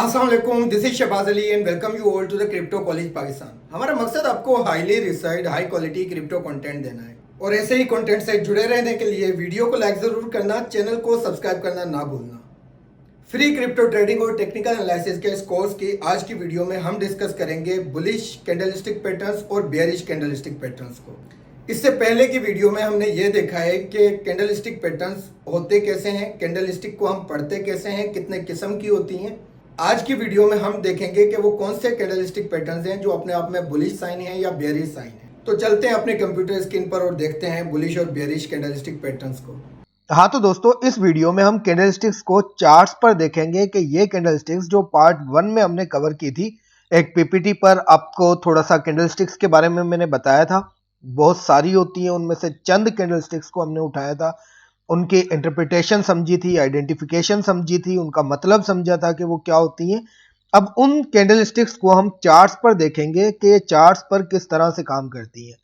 अस्सलाम वालेकुम, this is Shahbaz Ali and welcome you all to the crypto college Pakistan. हमारा मकसद आपको highly research high quality crypto content देना है और ऐसे ही कंटेंट से जुड़े रहने के लिए वीडियो को लाइक जरूर करना, चैनल को सब्सक्राइब करना ना भूलना। फ्री क्रिप्टो ट्रेडिंग और टेक्निकल एनालिसिस के इस कोर्स की आज की वीडियो में हम डिस्कस करेंगे बुलिश कैंडलस्टिक पैटर्न्स और बेयरिश कैंडलस्टिक पैटर्न्स को। इससे पहले की वीडियो में हमने ये देखा है कि कैंडलस्टिक पैटर्न्स होते कैसे हैं, कैंडलस्टिक को हम पढ़ते कैसे हैं, कितने किस्म की होती हैं। आज की वीडियो में हम देखेंगे कि वो कौन से कैंडलस्टिक पैटर्न्स हैं जो अपने आप में बुलिश साइन है या बेयरिश साइन है। तो चलते हैं अपने कंप्यूटर स्क्रीन पर और देखते हैं बुलिश और बेयरिश कैंडलस्टिक पैटर्न्स को। हाँ तो दोस्तों, इस वीडियो में हम कैंडलस्टिक्स को चार्ट्स पर देखेंगे कि ये कैंडलस्टिक्स जो पार्ट 1 में हमने कवर की थी, एक पीपीटी पर आपको थोड़ा सा कैंडलस्टिक्स के बारे में मैंने बताया था। बहुत सारी होती हैं, उनमें से चंद कैंडलस्टिक्स को हमने उठाया था, उनकी इंटरप्रिटेशन समझी थी, आइडेंटिफिकेशन समझी थी, उनका मतलब समझा था कि वो क्या होती हैं। अब उन कैंडलस्टिक्स को हम चार्ट्स पर देखेंगे कि ये चार्ट्स पर किस तरह से काम करती हैं।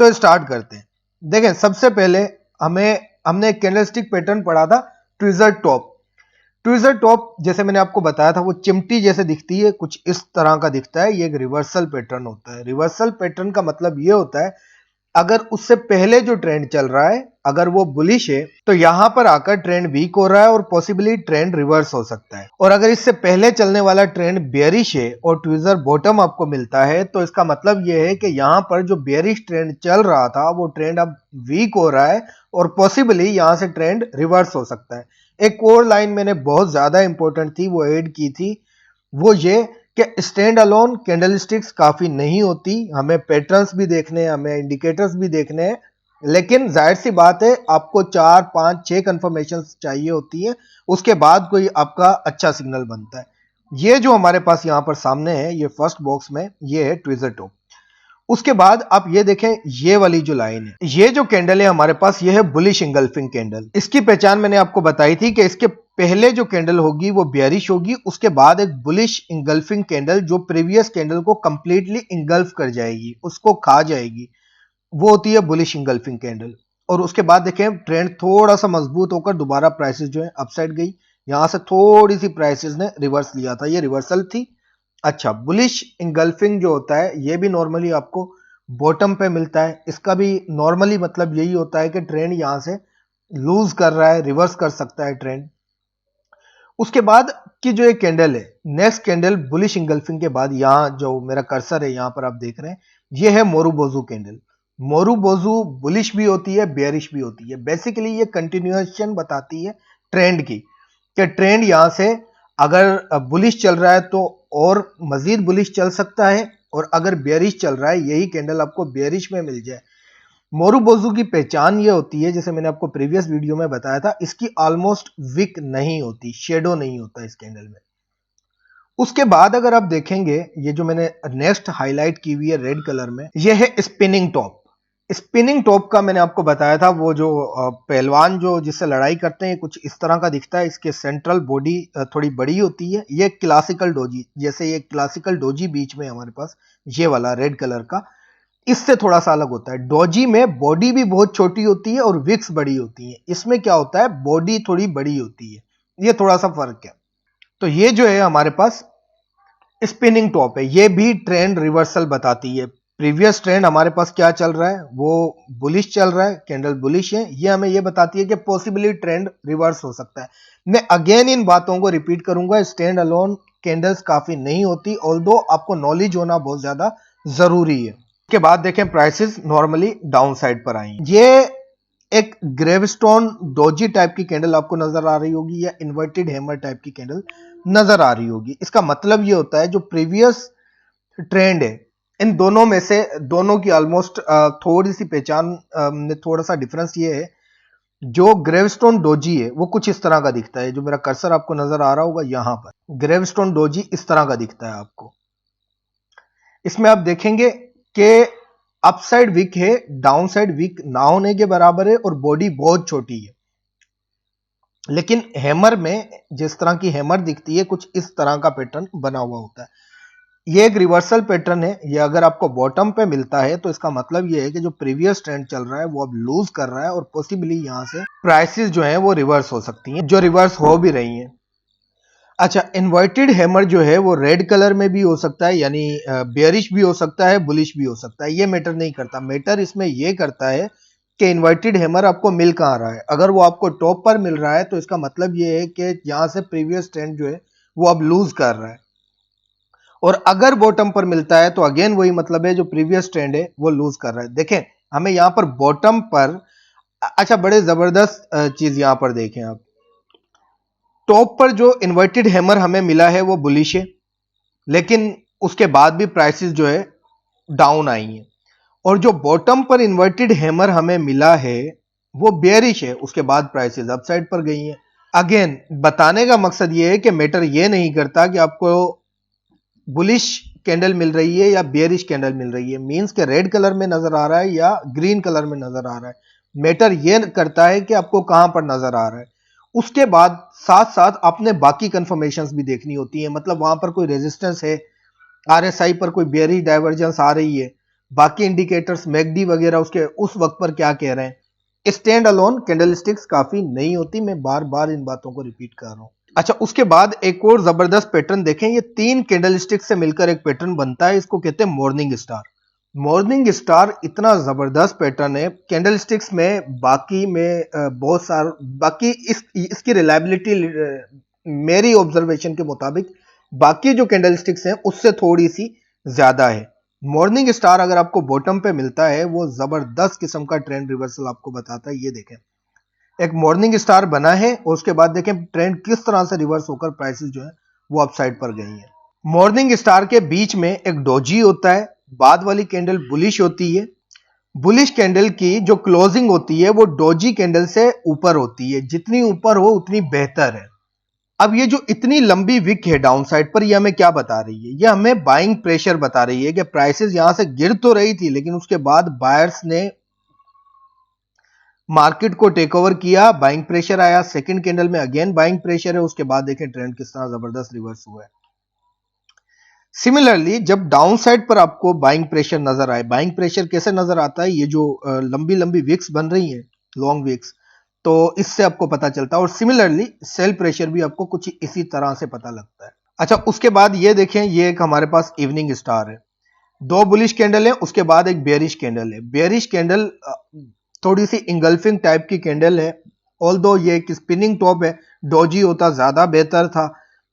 तो स्टार्ट करते हैं। देखें, सबसे पहले हमने एक कैंडलस्टिक पैटर्न पढ़ा था, ट्विजर टॉप। ट्विजर टॉप जैसे मैंने आपको बताया था, वो चिमटी जैसे दिखती है, कुछ इस तरह का दिखता है। ये एक रिवर्सल पैटर्न होता है। रिवर्सल पैटर्न का मतलब ये होता है, अगर उससे पहले जो ट्रेंड चल रहा है अगर वो बुलिश है तो यहां पर आकर ट्रेंड वीक हो रहा है और पॉसिबली ट्रेंड रिवर्स हो सकता है। और अगर इससे पहले चलने वाला ट्रेंड बेयरिश है और ट्विजर बॉटम आपको मिलता है तो इसका मतलब ये है कि यहां पर जो बेयरिश ट्रेंड चल रहा था वो ट्रेंड अब वीक हो रहा है और पॉसिबली यहां से ट्रेंड रिवर्स हो सकता है। एक और लाइन मैंने बहुत ज्यादा इंपॉर्टेंट थी वो ऐड की थी, वो ये कि स्टैंड अलोन कैंडलस्टिक्स काफी नहीं होती, हमें पैटर्न्स भी देखने हैं, हमें इंडिकेटर्स भी देखने हैं। लेकिन जाहिर सी बात है, आपको 4 5 6 कंफर्मेशन चाहिए होती है, उसके बाद कोई आपका अच्छा सिग्नल बनता है। ये जो हमारे पास यहाँ पर सामने है, ये फर्स्ट बॉक्स में ये है ट्विजर टॉप। उसके बाद आप ये देखें, ये वाली जो लाइन है, ये जो कैंडल है हमारे पास, ये है बुलिश इंगल्फिंग कैंडल। इसकी पहचान मैंने आपको बताई थी कि इसके पहले जो कैंडल होगी वो बेयरिश होगी, उसके बाद एक बुलिश इंगल्फिंग कैंडल जो प्रीवियस कैंडल को कंप्लीटली इंगल्फ कर जाएगी, उसको खा जाएगी, वो होती है बुलिश इंगल्फिंग कैंडल। और उसके बाद देखें, ट्रेंड थोड़ा सा मजबूत होकर दोबारा प्राइसेस जो है अपसाइड गई, यहां से थोड़ी सी प्राइसेस ने रिवर्स लिया था, ये रिवर्सल थी। अच्छा, बुलिश इंगल्फिंग जो होता है ये भी नॉर्मली आपको बॉटम पे मिलता है। इसका भी नॉर्मली मतलब यही होता है कि ट्रेंड यहां से लूज कर रहा है, रिवर्स कर सकता है ट्रेंड। उसके बाद की जो एक कैंडल है, नेक्स्ट कैंडल बुलिश इंगल्फिंग के बाद, यहां जो मेरा कर्सर है यहां पर आप देख रहे हैं, ये है मोरूबोजू कैंडल। मोरूबोजू बुलिश भी होती है, बेयरिश भी होती है। बेसिकली ये कंटिन्यूएशन बताती है ट्रेंड की, कि ट्रेंड यहां से अगर बुलिश चल रहा है तो और मजीद बुलिश चल सकता है, और अगर बेयरिश चल रहा है यही कैंडल आपको बेयरिश में मिल जाए। मोरूबोजू की पहचान ये होती है, जैसे मैंने आपको प्रीवियस वीडियो में बताया था, इसकी ऑलमोस्ट विक नहीं होती, शेडो नहीं होता इस कैंडल में। उसके बाद अगर आप देखेंगे, ये जो मैंने नेक्स्ट हाईलाइट की हुई है रेड कलर में, ये है स्पिनिंग टॉप। स्पिनिंग टॉप का मैंने आपको बताया था, वो जो पहलवान जो जिससे लड़ाई करते हैं कुछ इस तरह का दिखता है। इसके सेंट्रल बॉडी थोड़ी बड़ी होती है। ये क्लासिकल डोजी, जैसे ये क्लासिकल डोजी बीच में हमारे पास ये वाला रेड कलर का, इससे थोड़ा सा अलग होता है। डोजी में बॉडी भी बहुत छोटी होती है और विक्स बड़ी होती है, इसमें क्या होता है, बॉडी थोड़ी बड़ी होती है, ये थोड़ा सा फर्क है। तो ये जो है हमारे पास स्पिनिंग टॉप है, ये भी ट्रेंड रिवर्सल बताती है। प्रीवियस ट्रेंड हमारे पास क्या चल रहा है, वो बुलिश चल रहा है, कैंडल बुलिश है, ये हमें ये बताती है कि पॉसिबली ट्रेंड रिवर्स हो सकता है। मैं अगेन इन बातों को रिपीट करूंगा, स्टैंड अलोन कैंडल्स काफी नहीं होती, ऑल्दो आपको नॉलेज होना बहुत ज्यादा जरूरी है। उसके बाद देखें, प्राइसेस नॉर्मली डाउन साइड पर आई। ये एक ग्रेवस्टोन डोजी टाइप की कैंडल आपको नजर आ रही होगी, या इन्वर्टेड हैमर टाइप की कैंडल नजर आ रही होगी। इसका मतलब ये होता है, जो प्रीवियस ट्रेंड है इन दोनों में से, दोनों की ऑलमोस्ट थोड़ी सी पहचान में थोड़ा सा डिफरेंस ये है, जो ग्रेवस्टोन डोजी है वो कुछ इस तरह का दिखता है। जो मेरा कर्सर आपको नजर आ रहा होगा यहां पर, ग्रेवस्टोन डोजी इस तरह का दिखता है आपको। इसमें आप देखेंगे कि अपसाइड वीक है, डाउन साइड वीक ना होने के बराबर है, और बॉडी बहुत छोटी है। लेकिन हैमर में जिस तरह की हैमर दिखती है, कुछ इस तरह का पैटर्न बना हुआ होता है। ये एक रिवर्सल पैटर्न है। ये अगर आपको बॉटम पे मिलता है तो इसका मतलब ये है कि जो प्रीवियस ट्रेंड चल रहा है वो अब लूज कर रहा है, और पॉसिबली यहां से प्राइसेस जो है वो रिवर्स हो सकती हैं, जो रिवर्स हो भी रही हैं। अच्छा, इन्वर्टेड हैमर जो है वो रेड कलर में भी हो सकता है, यानी बेयरिश भी हो सकता है, बुलिश भी हो सकता है, ये मैटर नहीं करता। मैटर इसमें ये करता है कि इन्वर्टेड हैमर आपको मिल कहाँ रहा है। अगर वो आपको टॉप पर मिल रहा है तो इसका मतलब ये है कि यहाँ से प्रीवियस ट्रेंड जो है वो अब लूज कर रहा है, और अगर बॉटम पर मिलता है तो अगेन वही मतलब है, जो प्रीवियस ट्रेंड है वो लूज कर रहा है। देखें, हमें यहाँ पर बॉटम पर अच्छा बड़े जबरदस्त चीज यहाँ पर देखें आप, टॉप पर जो इन्वर्टेड हैमर हमें मिला है वो बुलिश है, लेकिन उसके बाद भी प्राइसेस जो है डाउन आई हैं। और जो बॉटम पर इन्वर्टेड हैमर हमें मिला है वो बेयरिश है, उसके बाद प्राइसेस अपसाइड पर गई हैं। अगेन बताने का मकसद ये है कि मैटर ये नहीं करता कि आपको बुलिश कैंडल मिल रही है या बेयरिश कैंडल मिल रही है, मींस के रेड कलर में नजर आ रहा है या ग्रीन कलर में नजर आ रहा है। मैटर ये करता है कि आपको कहां पर नजर आ रहा है। उसके बाद साथ साथ आपने बाकी कंफर्मेशंस भी देखनी होती है, मतलब वहां पर कोई रेजिस्टेंस है, आरएसआई पर कोई बेयरिश डाइवर्जेंस आ रही है, बाकी इंडिकेटर्स मैकडी वगैरह उसके उस वक्त पर क्या कह रहे हैं। स्टैंड अलोन कैंडलस्टिक्स काफी नहीं होती, मैं बार बार इन बातों को रिपीट कर रहा हूं। अच्छा, उसके बाद एक और जबरदस्त पैटर्न देखें, ये 3 कैंडलस्टिक से मिलकर एक पैटर्न बनता है, इसको कहते हैं मॉर्निंग स्टार। मॉर्निंग स्टार इतना जबरदस्त पैटर्न है, कैंडलस्टिक्स में बाकी में बहुत सार बाकी इसकी रिलायबिलिटी मेरी ऑब्जर्वेशन के मुताबिक बाकी जो कैंडलस्टिक्स हैं उससे थोड़ी सी ज्यादा है। मॉर्निंग स्टार अगर आपको बॉटम पे मिलता है वो जबरदस्त किस्म का ट्रेंड रिवर्सल आपको बताता है। ये देखें, एक मॉर्निंग स्टार बना है और उसके बाद देखें ट्रेंड किस तरह से रिवर्स होकर प्राइसेस जो है वो अपसाइड पर गई है। मॉर्निंग स्टार के बीच में एक डोजी होता है, बाद वाली कैंडल बुलिश होती है। बुलिश कैंडल की जो क्लोजिंग होती है वो डोजी कैंडल से ऊपर होती है, जितनी ऊपर हो उतनी बेहतर है। अब ये जो इतनी लंबी विक है डाउन साइड पर, ये हमें क्या बता रही है? ये हमें बाइंग प्रेशर बता रही है कि प्राइसेस यहां से गिर तो रही थी, लेकिन उसके बाद बायर्स ने मार्केट को टेक ओवर किया, बाइंग प्रेशर आया, सेकंड कैंडल में अगेन बाइंग प्रेशर है, उसके बाद देखें ट्रेंड किस तरह जबरदस्त रिवर्स हुआ है। सिमिलरली जब डाउन साइड पर आपको बाइंग प्रेशर नजर आए, बाइंग प्रेशर कैसे नजर आता है? ये जो लंबी लंबी विक्स बन रही है, लॉन्ग विक्स, तो इससे आपको पता चलता है। और सिमिलरली सेल प्रेशर भी आपको कुछ इसी तरह से पता लगता है। अच्छा, उसके बाद ये देखें, ये एक हमारे पास इवनिंग स्टार है, 2 बुलिश कैंडल है, उसके बाद एक बेयरिश कैंडल है। बेयरिश कैंडल थोड़ी सी इंगल्फिंग टाइप की कैंडल है, ऑल्दो ये एक स्पिनिंग टॉप है, डोजी होता ज्यादा बेहतर था,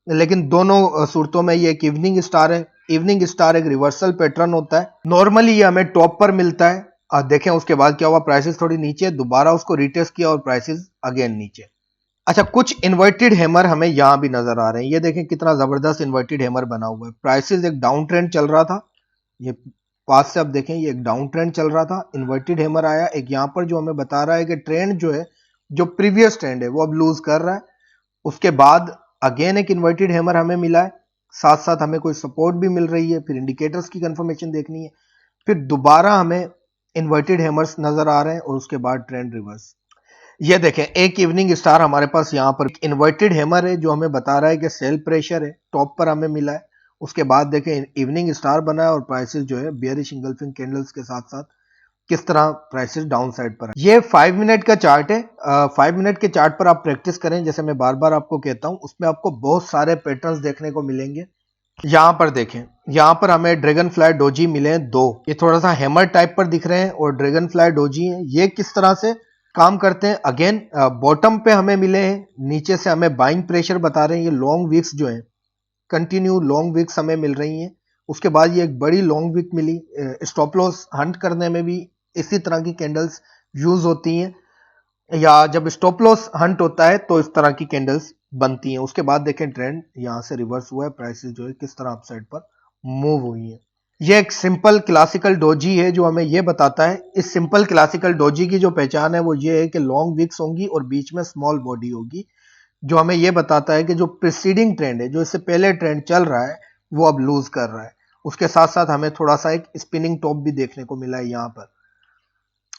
लेकिन दोनों सूरतों में ये एक इवनिंग स्टार है। इवनिंग स्टार एक रिवर्सल पैटर्न होता है, नॉर्मली ये हमें टॉप पर मिलता है। देखें उसके बाद क्या हुआ, प्राइसेस थोड़ी नीचे, दोबारा उसको रिटेस्ट किया और प्राइसेस अगेन नीचे। अच्छा, कुछ इन्वर्टेड हैमर हमें यहां भी नजर आ रहे हैं, ये देखें कितना जबरदस्त इन्वर्टेड हैमर बना हुआ है। प्राइसेस एक डाउन ट्रेंड चल रहा था, ये पास से आप देखें ये एक डाउन ट्रेंड चल रहा था, इन्वर्टेड हैमर आया, एक यहां पर जो हमें बता रहा है कि ट्रेंड जो है, जो प्रीवियस ट्रेंड है वो अब लूज कर रहा है। उसके बाद अगेन एक इन्वर्टेड हैमर हमें मिला है, साथ साथ हमें कोई सपोर्ट भी मिल रही है, फिर इंडिकेटर्स की कंफर्मेशन देखनी है, फिर दोबारा हमें इन्वर्टेड हैमर्स नजर आ रहे हैं और उसके बाद ट्रेंड रिवर्स। ये देखें, एक इवनिंग स्टार हमारे पास यहाँ पर इन्वर्टेड हैमर है जो हमें बता रहा है कि सेल प्रेशर है, टॉप पर हमें मिला है। उसके बाद देखें इवनिंग स्टार बना है और प्राइसेस जो है बेयरिश इंगल्फिंग कैंडल्स के साथ साथ किस तरह प्राइसेस डाउन साइड पर है। ये 5 मिनट का चार्ट है, 5 मिनट के चार्ट पर आप प्रैक्टिस करें, जैसे मैं बार बार आपको कहता हूं, उसमें आपको बहुत सारे पैटर्न्स देखने को मिलेंगे। यहां पर देखें, यहां पर हमें ड्रैगन फ्लाई डोजी मिले हैं 2, ये थोड़ा सा हैमर टाइप पर दिख रहे हैं और ड्रैगन फ्लाई डोजी हैं। ये किस तरह से काम करते हैं? अगेन बॉटम पे हमें मिले हैं, नीचे से हमें बाइंग प्रेशर बता रहे हैं। ये लॉन्ग वीक्स जो है, कंटिन्यू लॉन्ग वीक्स हमें मिल रही हैं। उसके बाद ये एक बड़ी लॉन्ग वीक मिली, स्टॉप लॉस हंट करने में भी इसी तरह की कैंडल्स यूज होती हैं, या जब स्टॉप लॉस हंट होता है तो इस तरह की कैंडल्स बनती हैं। उसके बाद देखें ट्रेंड यहां से रिवर्स हुआ है, प्राइसेस जो है किस तरह अपसाइड पर मूव हुई है। ये एक सिंपल क्लासिकल डोजी है जो हमें ये बताता है, इस सिंपल क्लासिकल डोजी की जो पहचान है वो ये है कि लॉन्ग विक्स होंगी और बीच में स्मॉल बॉडी होगी, जो हमें ये बताता है कि जो प्रीसीडिंग ट्रेंड है, जो इससे पहले ट्रेंड चल रहा है, वो अब लूज कर रहा है। उसके साथ साथ हमें थोड़ा सा एक स्पिनिंग टॉप भी देखने को मिला है यहाँ पर,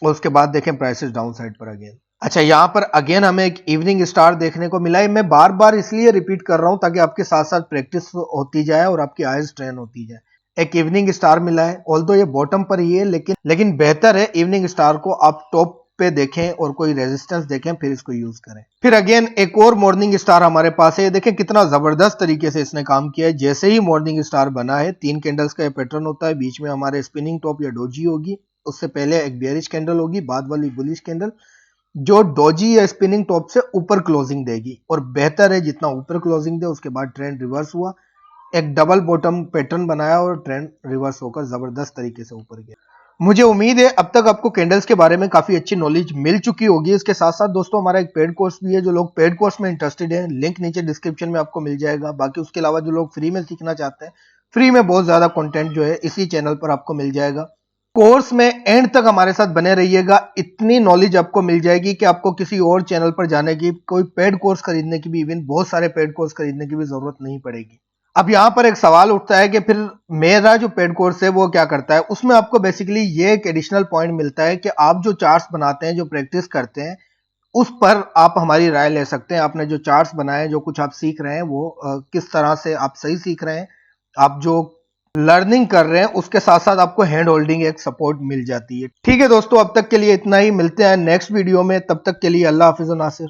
और उसके बाद देखें प्राइसेस डाउन साइड पर अगेन। अच्छा, यहाँ पर अगेन हमें एक इवनिंग स्टार देखने को मिला है। मैं बार बार इसलिए रिपीट कर रहा हूं ताकि आपके साथ साथ प्रैक्टिस होती जाए और आपकी आइज ट्रेन होती जाए। एक इवनिंग स्टार मिला है, ऑल्दो ये बॉटम पर ही है, लेकिन बेहतर है इवनिंग स्टार को आप टॉप पे देखें और कोई रेजिस्टेंस देखें, फिर इसको यूज करें। फिर अगेन एक और मॉर्निंग स्टार हमारे पास है। देखें कितना जबरदस्त तरीके से इसने काम किया है। जैसे ही मॉर्निंग स्टार बना है, 3 कैंडल्स का ये पैटर्न होता है। बीच में हमारे स्पिनिंग टॉप या डोजी होगी, उससे पहले एक बेयरिश कैंडल होगी, बाद वाली बुलिश कैंडल जो डोजी या स्पिनिंग टॉप से ऊपर क्लोजिंग देगी। और बेहतर है जितना ऊपर क्लोजिंग दे। उसके बाद ट्रेंड रिवर्स हुआ, एक डबल बॉटम पैटर्न बनाया और ट्रेंड रिवर्स होकर जबरदस्त तरीके से ऊपर गया। मुझे उम्मीद है अब तक आपको कैंडल्स के बारे में काफी अच्छी नॉलेज मिल चुकी होगी। इसके साथ साथ दोस्तों हमारा एक पेड कोर्स भी है। जो लोग पेड कोर्स में इंटरेस्टेड हैं, लिंक नीचे डिस्क्रिप्शन में आपको मिल जाएगा। बाकी उसके अलावा जो लोग फ्री में सीखना चाहते हैं, फ्री में बहुत ज्यादा कंटेंट जो है इसी चैनल पर आपको मिल जाएगा। कोर्स में एंड तक हमारे साथ बने रहिएगा। इतनी नॉलेज आपको मिल जाएगी कि आपको किसी और चैनल पर जाने की, कोई पेड कोर्स खरीदने की भी, इवन बहुत सारे पेड कोर्स खरीदने की भी जरूरत नहीं पड़ेगी। अब यहां पर एक सवाल उठता है कि फिर मेरा जो पेड कोर्स है वो क्या करता है। उसमें आपको बेसिकली ये एक एडिशनल पॉइंट मिलता है कि आप जो चार्ट्स बनाते हैं, जो प्रैक्टिस करते हैं, उस पर आप हमारी राय ले सकते हैं। आपने जो चार्ट्स बनाए, जो कुछ आप सीख रहे हैं, वो किस तरह से आप सही सीख रहे हैं, आप जो लर्निंग कर रहे हैं, उसके साथ साथ आपको हैंड होल्डिंग एक सपोर्ट मिल जाती है। ठीक है दोस्तों, अब तक के लिए इतना ही। मिलते हैं नेक्स्ट वीडियो में। तब तक के लिए अल्लाह हाफिज नासिर।